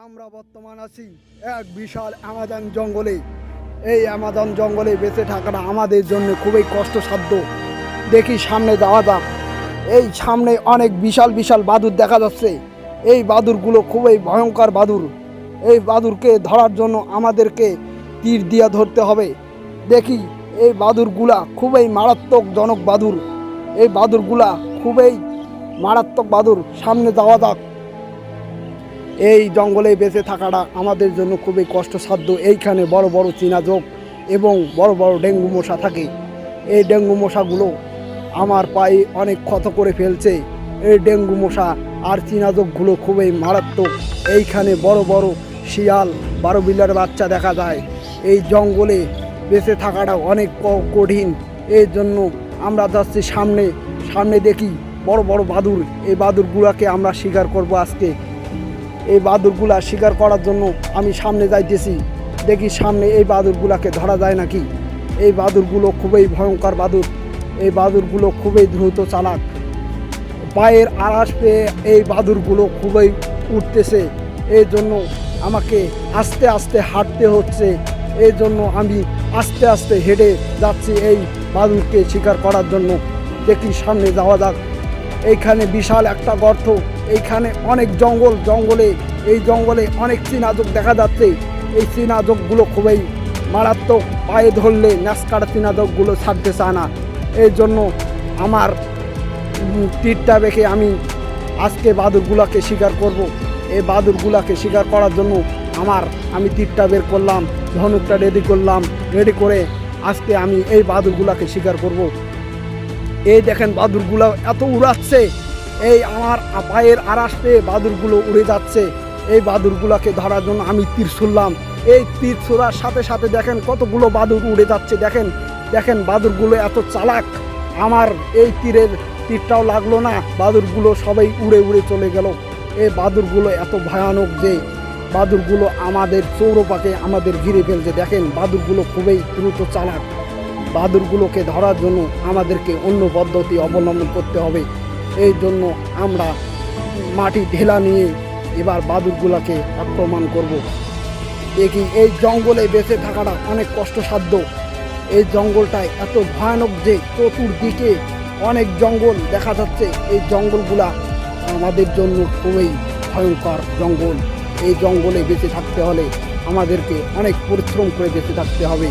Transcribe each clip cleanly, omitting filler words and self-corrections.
আমরা বর্তমান আছি এক বিশাল অ্যামাজন জঙ্গলে। এই অ্যামাজন জঙ্গলে বেঁচে থাকাটা আমাদের জন্য খুবই কষ্টসাধ্য। দেখি সামনে যাওয়া যাক। এই সামনে অনেক বিশাল বিশাল বাদুড় দেখা যাচ্ছে। এই বাদুড়গুলো খুবই ভয়ঙ্কর বাদুড়। এই বাদুড়কে ধরার জন্য আমাদেরকে তীর দিয়া ধরতে হবে। দেখি এই বাদুড়গুলা খুবই মারাত্মকজনক বাদুড়। এই বাদুড়গুলা খুবই মারাত্মক বাদুড়। সামনে যাওয়া যাক। এই জঙ্গলে বেঁচে থাকাটা আমাদের জন্য খুবই কষ্টসাধ্য। এইখানে বড় বড় চীনা জোঁক এবং বড় বড় ডেঙ্গু মশা থাকে। এই ডেঙ্গু মশাগুলো আমার পায়ে অনেক ক্ষত করে ফেলছে। এই ডেঙ্গু মশা আর চীনা জোঁকগুলো খুবই মারাত্মক। এইখানে বড় বড় শিয়াল, বারোবিলার বাচ্চা দেখা যায়। এই জঙ্গলে বেঁচে থাকাটা অনেক কঠিন। এই জন্য আমরা যাচ্ছি সামনে। সামনে দেখি বড় বড় বাদুড়। এই বাদুড়গুলোকে আমরা শিকার করব আজকে। এই বাদুড়গুলা শিকার করার জন্য আমি সামনে যাইতেছি। দেখি সামনে এই বাদুড়গুলাকে ধরা যায় নাকি। এই বাদুড়গুলো খুবই ভয়ঙ্কর বাদুড়। এই বাদুড়গুলো খুবই দ্রুত চালাক। পায়ের আড়াশ পেয়ে এই বাদুড়গুলো খুবই উঠতেছে। এই জন্য আমাকে আস্তে আস্তে হাঁটতে হচ্ছে। এই জন্য আমি আস্তে আস্তে হেঁটে যাচ্ছি এই বাদুড়কে শিকার করার জন্য। দেখি সামনে যাওয়া যাক। এইখানে বিশাল একটা গর্ত। এইখানে অনেক জঙ্গল। এই জঙ্গলে অনেক চীনা জোঁক দেখা যাচ্ছে। এই চীনা জোঁকগুলো খুবই মারাত্মক। পায়ে ধরলে ন্যাসকাটা চীনা জোঁকগুলো ছাড়তে চায় না। এই জন্য আমার তীরটা রেখে আমি আজকে বাদুড়গুলোকে শিকার করব। এই বাদুড়গুলোকে শিকার করার জন্য আমি তীরটা বের করলাম, ধনুকটা রেডি করলাম। রেডি করে আজকে আমি এই বাদুড়গুলোকে শিকার করব। এই দেখেন বাদুড়গুলো এত উড়াচ্ছে। এই আমার পায়ের আড়াশ পেয়ে বাদুড়গুলো উড়ে যাচ্ছে। এই বাদুড়গুলোকে ধরার জন্য আমি তীর ছুড়লাম। এই তীর ছোড়ার সাথে সাথে দেখেন কতগুলো বাদুড় উড়ে যাচ্ছে। দেখেন বাদুড়গুলো এত চালাক। আমার এই তীরটাও লাগলো না। বাদুড়গুলো সবাই উড়ে উড়ে চলে গেল। এই বাদুড়গুলো এত ভয়ানক যে বাদুড়গুলো আমাদের চৌরপাকে আমাদের ঘিরে ফেলছে। দেখেন বাদুড়গুলো খুবই দ্রুত চালাক। বাদুড়গুলোকে ধরার জন্য আমাদেরকে অন্য পদ্ধতি অবলম্বন করতে হবে। এই জন্য আমরা মাটি ঢেলা নিয়ে এবার বাদুড়গুলোকে আক্রমণ করব। দেখি এই জঙ্গলে বেঁচে থাকাটা অনেক কষ্টসাধ্য। এই জঙ্গলটায় এত ভয়ানক যে চতুর্দিকে অনেক জঙ্গল দেখা যাচ্ছে। এই জঙ্গলগুলা আমাদের জন্য খুবই ভয়ঙ্কর জঙ্গল। এই জঙ্গলে বেঁচে থাকতে হলে আমাদেরকে অনেক পরিশ্রম করে বেঁচে থাকতে হবে।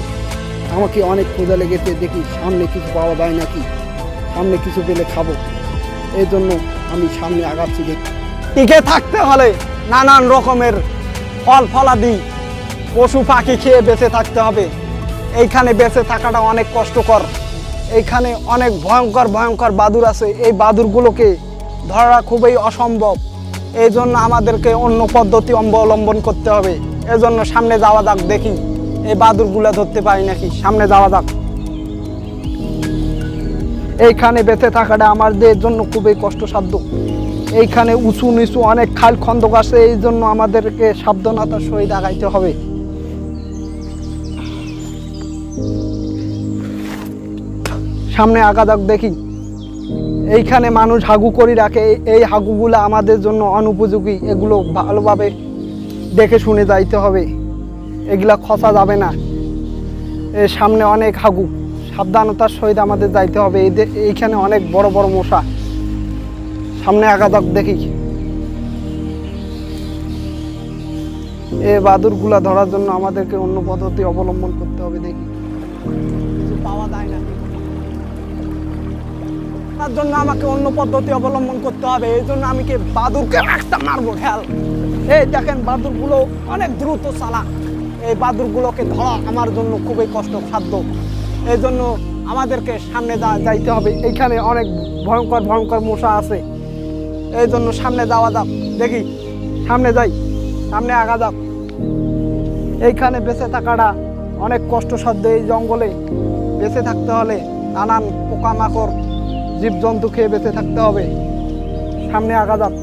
আমাকে অনেক ক্ষুধা লেগেছে। দেখি সামনে কিছু পাওয়া যায় নাকি। সামনে কিছু পেলে খাবো। এই জন্য আমি সামনে আগাচ্ছি। দেখি টিকে থাকতে হলে নানান রকমের ফল ফলাদি পশু পাখি খেয়ে বেঁচে থাকতে হবে। এইখানে বেঁচে থাকাটা অনেক কষ্টকর। এইখানে অনেক ভয়ঙ্কর ভয়ঙ্কর বাদুড় আছে। এই বাদুড়গুলোকে ধরা খুবই অসম্ভব। এই জন্য আমাদেরকে অন্য পদ্ধতি অবলম্বন করতে হবে। এই জন্য সামনে যাওয়া যাক। দেখি এই বাদুড়গুলো ধরতে পারি নাকি। সামনে যাওয়া যাক। এইখানে বেঁচে থাকাটা আমাদের জন্য খুবই কষ্টসাধ্য। এইখানে উঁচু নিচু অনেক খাল খন্দক আছে। এই জন্য আমাদেরকে সাবধানতার সহিত আগাইতে হবে। সামনে আগা যাক। দেখি এইখানে মানুষ হাগু করে রাখে। এই হাগুগুলো আমাদের জন্য অনুপযোগী। এগুলো ভালোভাবে দেখে শুনে যাইতে হবে। এগুলা খসা যাবে না। এর সামনে অনেক হাগু। সাবধানতার সহিত আমাদের যাইতে হবে। এইখানে অনেক বড় বড় মশা। সামনে আগা যাক। দেখি এই বাদুড়গুলা ধরার জন্য আমাদেরকে অন্য পদ্ধতি অবলম্বন করতে হবে। দেখি কিছু পাওয়া যায় না। তার জন্য আমাকে অন্য পদ্ধতি অবলম্বন করতে হবে। এই জন্য আমি বাদুড়কে একটা মারবো ঢেল। এই দেখেন বাদুড়গুলো অনেক দ্রুত চালাক। এই বাদুড়গুলোকে ধরা আমার জন্য খুবই কষ্টসাধ্য। এই জন্য আমাদেরকে সামনে যাইতে হবে। এইখানে অনেক ভয়ঙ্কর ভয়ঙ্কর মশা আছে। এই জন্য সামনে যাওয়া যাক। দেখি সামনে যাই। সামনে আগা যাক। এইখানে বেঁচে থাকাটা অনেক কষ্টসাধ্য। এই জঙ্গলে বেঁচে থাকতে হলে নানান পোকামাকড় জীবজন্তু খেয়ে বেঁচে থাকতে হবে। সামনে আগা যাক।